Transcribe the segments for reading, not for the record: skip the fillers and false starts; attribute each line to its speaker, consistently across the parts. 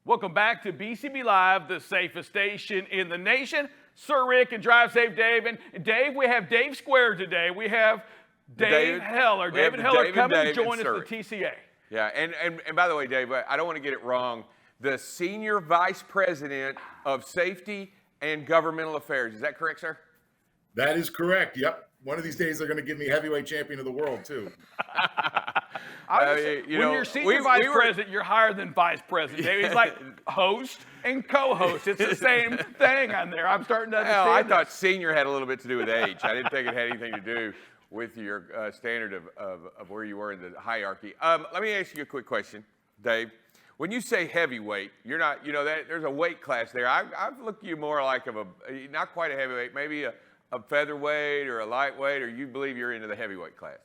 Speaker 1: Welcome back to BCB Live, the safest station in the nation. Sir Rick and Drive Safe Dave. And Dave, we have Dave Square today. We have David Heller. David Heller coming to join us at the TCA.
Speaker 2: Yeah, and by the way, Dave, I don't want to get it wrong. The Senior Vice President of Safety and Governmental Affairs. Is that correct, sir?
Speaker 3: That is correct. Yep. One of these days they're going to give me heavyweight champion of the world, too.
Speaker 1: When you're senior vice president, you're higher than vice president. It's like host and co-host. It's the same thing on there. I'm starting to understand.
Speaker 2: I thought senior had a little bit to do with age. I didn't think it had anything to do with your standard of where you were in the hierarchy. Let me ask you a quick question, Dave. When you say heavyweight, you're not, there's a weight class there. I've looked at you more like not quite a heavyweight, maybe a featherweight or a lightweight, or you believe you're into the heavyweight class?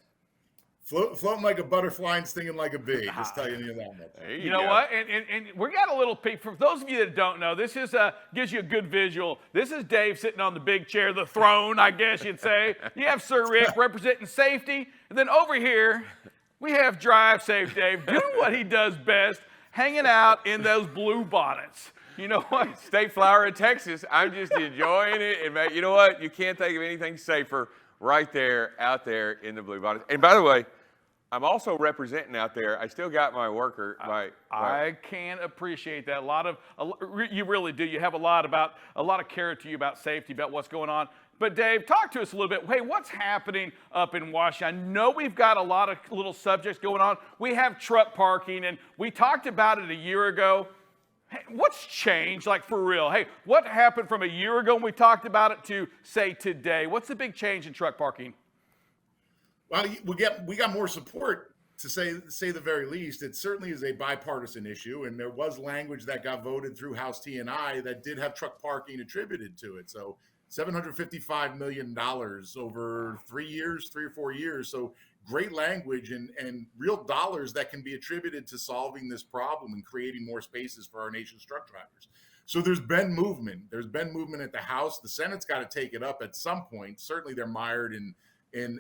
Speaker 3: Floating like a butterfly and stinging like a bee. Just tell you that much.
Speaker 1: You know what? And we got a little peek. For those of you that don't know, this is gives you a good visual. This is Dave sitting on the big chair, the throne, I guess you'd say. You have Sir Rick representing safety. And then over here, we have Drive Safe Dave doing what he does best, hanging out in those blue bonnets. You know what?
Speaker 2: State flower in Texas. I'm just enjoying it. And you know what? You can't think of anything safer right there, out there in the blue bonnets. And by the way, I'm also representing out there. I still got my worker.
Speaker 1: I can appreciate that. You really do. You have a lot of care to you about safety, about what's going on. But Dave, talk to us a little bit. Hey, what's happening up in Washington? I know we've got a lot of little subjects going on. We have truck parking, and we talked about it a year ago. Hey, what's changed, like for real? Hey, what happened from a year ago when we talked about it to, say, today? What's the big change in truck parking?
Speaker 3: Well, we got more support, to say the very least. It certainly is a bipartisan issue, and there was language that got voted through House T&I that did have truck parking attributed to it. So $755 million over 3 or 4 years. So great language and real dollars that can be attributed to solving this problem and creating more spaces for our nation's truck drivers. So there's been movement. There's been movement at the House. The Senate's got to take it up at some point. Certainly they're mired in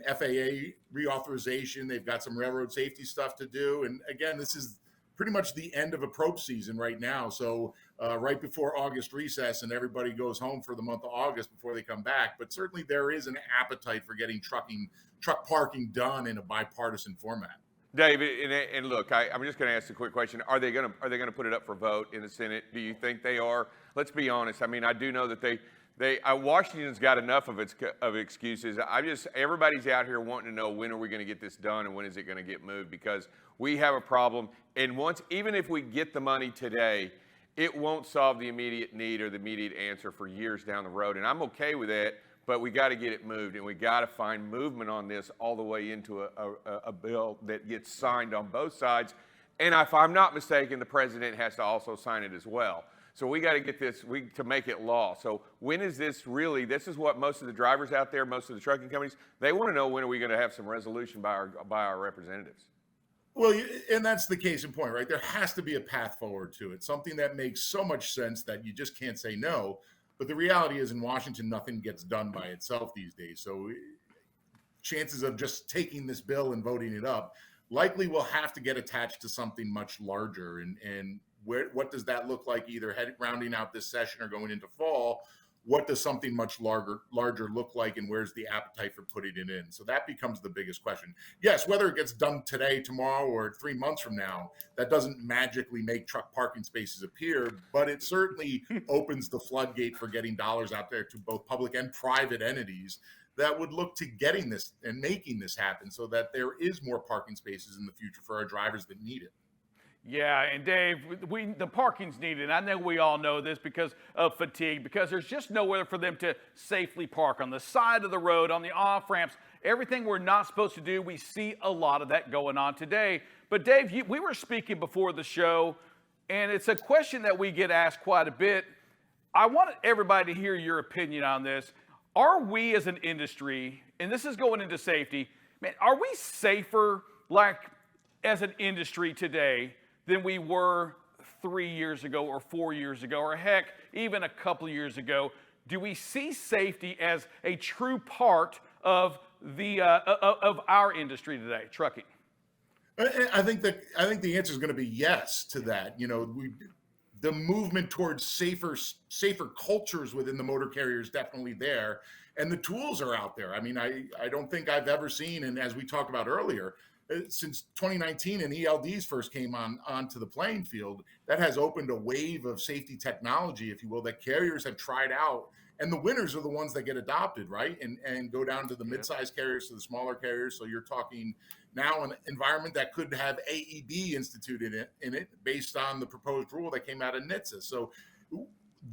Speaker 3: FAA reauthorization. They've got some railroad safety stuff to do. And again, this is pretty much the end of approach season right now. So right before August recess, and everybody goes home for the month of August before they come back. But certainly there is an appetite for getting truck parking done in a bipartisan format.
Speaker 2: David, and look, I'm just going to ask a quick question. Are they going to put it up for vote in the Senate? Do you think they are? Let's be honest. I mean, I do know that Washington's got enough of excuses. Everybody's out here wanting to know, when are we going to get this done and when is it going to get moved, because we have a problem. And even if we get the money today, it won't solve the immediate need or the immediate answer for years down the road. And I'm okay with that, but we got to get it moved, and we got to find movement on this all the way into a bill that gets signed on both sides. And if I'm not mistaken, the president has to also sign it as well. So we got to get this to make it law. So when is this really? This is what most of the drivers out there, most of the trucking companies, they want to know, when are we going to have some resolution by our representatives?
Speaker 3: Well, and that's the case in point, right? There has to be a path forward to it, something that makes so much sense that you just can't say no. But the reality is, in Washington, nothing gets done by itself these days. So chances of just taking this bill and voting it up likely will have to get attached to something much larger. And what does that look like, either rounding out this session or going into fall? What does something much larger look like, and where's the appetite for putting it in? So that becomes the biggest question. Yes, whether it gets done today, tomorrow, or 3 months from now, that doesn't magically make truck parking spaces appear, but it certainly opens the floodgate for getting dollars out there to both public and private entities that would look to getting this and making this happen, so that there is more parking spaces in the future for our drivers that need it.
Speaker 1: Yeah, and Dave, the parking's needed. I know we all know this because of fatigue, because there's just nowhere for them to safely park on the side of the road, on the off-ramps, everything we're not supposed to do. We see a lot of that going on today. But Dave, we were speaking before the show, and it's a question that we get asked quite a bit. I want everybody to hear your opinion on this. Are we as an industry, and this is going into safety, man, are we safer as an industry today than we were 3 years ago or 4 years ago, or heck, even a couple of years ago? Do we see safety as a true part of our industry today, trucking?
Speaker 3: I think the answer is going to be yes to that. the movement towards safer cultures within the motor carrier is definitely there, and the tools are out there. I mean, I don't think I've ever seen, and as we talked about earlier, since 2019 and ELDs first came onto the playing field, that has opened a wave of safety technology, if you will, that carriers have tried out. And the winners are the ones that get adopted, right? And go down to the mid-sized carriers, to the smaller carriers. So you're talking now an environment that could have AEB instituted in it based on the proposed rule that came out of NHTSA. So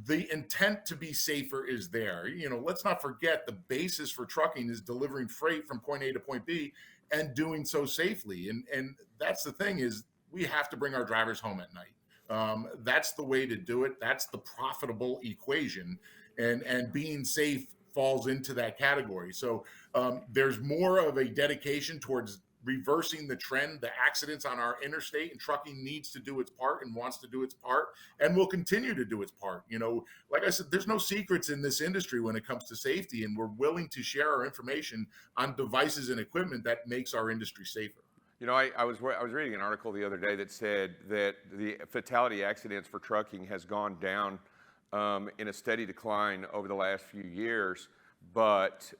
Speaker 3: the intent to be safer is there. You know, let's not forget the basis for trucking is delivering freight from point A to point B and doing so safely. And that's the thing, is we have to bring our drivers home at night. That's the way to do it. That's the profitable equation. And being safe falls into that category. So there's more of a dedication towards reversing the trend. The accidents on our interstate, and trucking needs to do its part and wants to do its part and will continue to do its part. You know, like I said, there's no secrets in this industry when it comes to safety, and we're willing to share our information on devices and equipment that makes our industry safer.
Speaker 2: You know, I was reading an article the other day that said that the fatality accidents for trucking has gone down in a steady decline over the last few years, but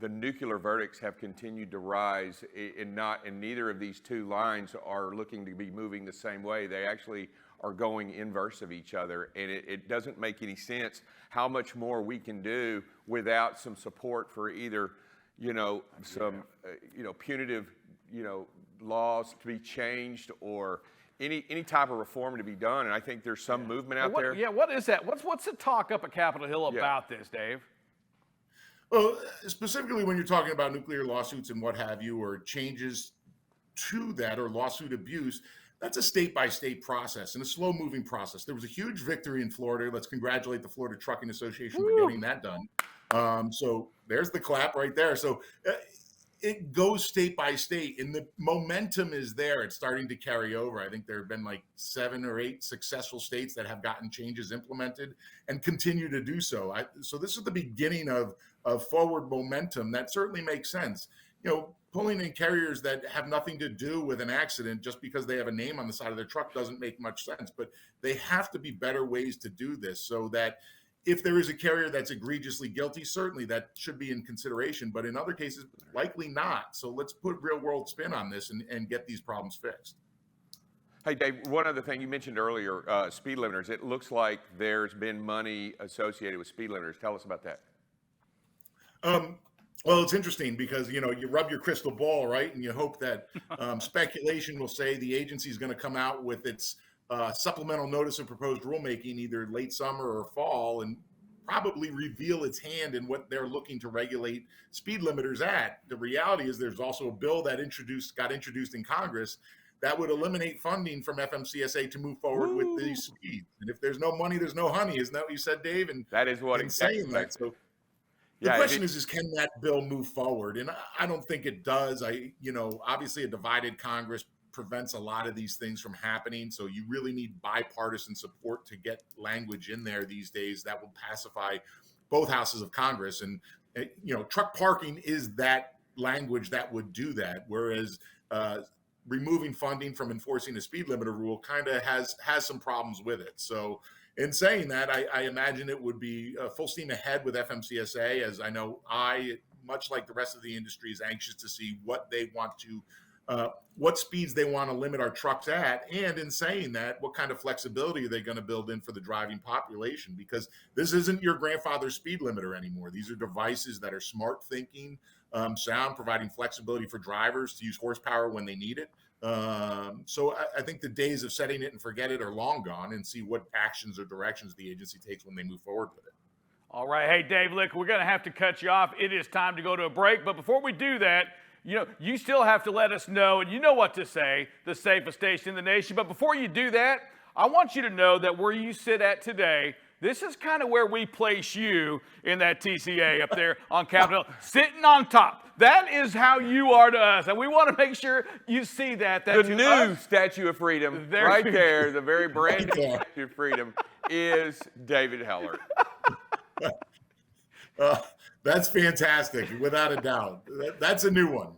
Speaker 2: the nuclear verdicts have continued to rise, and neither of these two lines are looking to be moving the same way. They actually are going inverse of each other, and it doesn't make any sense how much more we can do without some support for either, some punitive, laws to be changed, or any type of reform to be done. And I think there's some movement out there.
Speaker 1: Yeah, what is that? What's the talk up at Capitol Hill about this, Dave?
Speaker 3: Well, specifically when you're talking about nuclear lawsuits and what have you, or changes to that, or lawsuit abuse, that's a state-by-state process and a slow-moving process. There was a huge victory in Florida. Let's congratulate the Florida Trucking Association for getting that done. So there's the clap right there. So it goes state by state, and the momentum is there. It's starting to carry over. I think there have been like 7 or 8 successful states that have gotten changes implemented and continue to do so. So this is the beginning of forward momentum. That certainly makes sense. You know, pulling in carriers that have nothing to do with an accident just because they have a name on the side of their truck doesn't make much sense. But they have to be better ways to do this, so that if there is a carrier that's egregiously guilty, certainly that should be in consideration, but in other cases, likely not. So let's put real world spin on this and get these problems fixed.
Speaker 2: Hey, Dave, one other thing you mentioned earlier, speed limiters. It looks like there's been money associated with speed limiters. Tell us about that.
Speaker 3: Well, it's interesting because, you rub your crystal ball, right? And you hope that speculation will say the agency is going to come out with its supplemental notice of proposed rulemaking either late summer or fall, and probably reveal its hand in what they're looking to regulate speed limiters at. The reality is there's also a bill that got introduced in Congress that would eliminate funding from FMCSA to move forward with these speeds. And if there's no money, there's no honey. Isn't that what you said, Dave? And
Speaker 2: that is what exactly.
Speaker 3: Saying that. So the question is can that bill move forward? And I don't think it does. Obviously a divided Congress prevents a lot of these things from happening. So you really need bipartisan support to get language in there these days that will pacify both houses of Congress. And, truck parking is that language that would do that. Whereas removing funding from enforcing a speed limiter rule kind of has some problems with it. So in saying that, I imagine it would be full steam ahead with FMCSA, as I know much like the rest of the industry, is anxious to see what they want to what speeds they want to limit our trucks at. And in saying that, what kind of flexibility are they going to build in for the driving population? Because this isn't your grandfather's speed limiter anymore. These are devices that are smart thinking, sound, providing flexibility for drivers to use horsepower when they need it. So I think the days of setting it and forget it are long gone, and see what actions or directions the agency takes when they move forward with it.
Speaker 1: All right. Hey, Dave, look, we're going to have to cut you off. It is time to go to a break. But before we do that, you still have to let us know, and you know what to say, the safest station in the nation. But before you do that, I want you to know that where you sit at today, this is kind of where we place you in that TCA up there on Capitol Hill, sitting on top. That is how you are to us, and we want to make sure you see that.
Speaker 2: The new Statue of Freedom, right there, the very brand new Statue of Freedom, is David Heller.
Speaker 3: That's fantastic, without a doubt. That's a new one.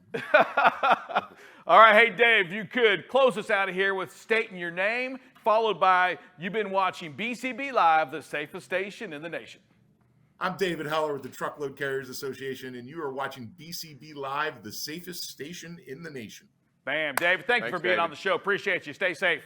Speaker 1: All right, hey, Dave, you could close us out of here with stating your name, followed by you've been watching BCB Live, the safest station in the nation.
Speaker 3: I'm David Heller with the Truckload Carriers Association, and you are watching BCB Live, the safest station in the nation.
Speaker 1: Bam, David, thank you
Speaker 2: Thanks,
Speaker 1: for being on
Speaker 2: David.
Speaker 1: the show. Appreciate you. Stay safe.